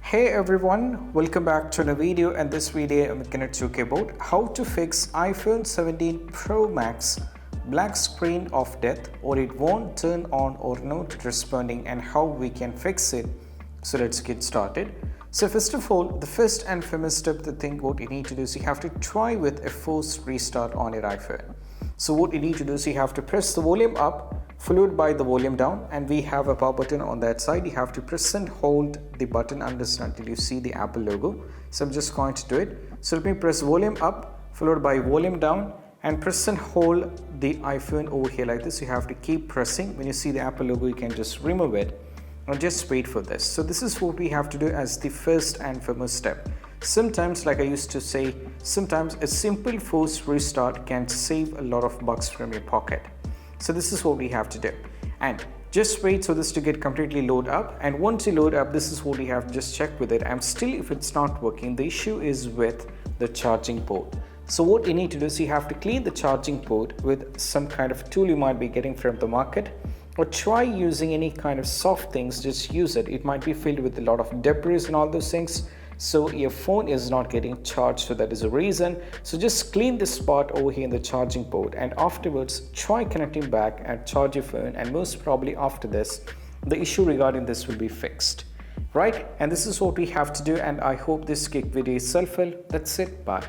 Hey everyone, welcome back to another video, and this video I'm going to talk about how to fix iPhone 17 Pro Max black screen of death, or it won't turn on or not responding, and how we can fix it. So let's get started. So first of all, the first and famous step, the thing what you need to do is you have to try with a forced restart on your iPhone. So what you need to do is you have to press the volume up followed by the volume down, and we have a power button on that side. You have to press and hold the button until you see the Apple logo. So I'm just going to do it. So let me press volume up followed by volume down and press and hold the iPhone over here like this. You have to keep pressing. When you see the Apple logo, you can just remove it and just wait for this. So this is what we have to do as the first and foremost step. Sometimes, like I used to say, sometimes a simple forced restart can save a lot of bucks from your pocket. So this is what we have to do, and just wait for this to get completely load up. And once you load up, this is what we have to just check with it. And still, if it's not working, the issue is with the charging port. So what you need to do is you have to clean the charging port with some kind of tool you might be getting from the market, or try using any kind of soft things. Just use it. It might be filled with a lot of debris and all those things, so your phone is not getting charged. So that is a reason. So just clean this spot over here in the charging port, and afterwards try connecting back and charge your phone, and most probably after this the issue regarding this will be fixed, right? And this is what we have to do, and I hope this quick video is helpful. That's it. Bye.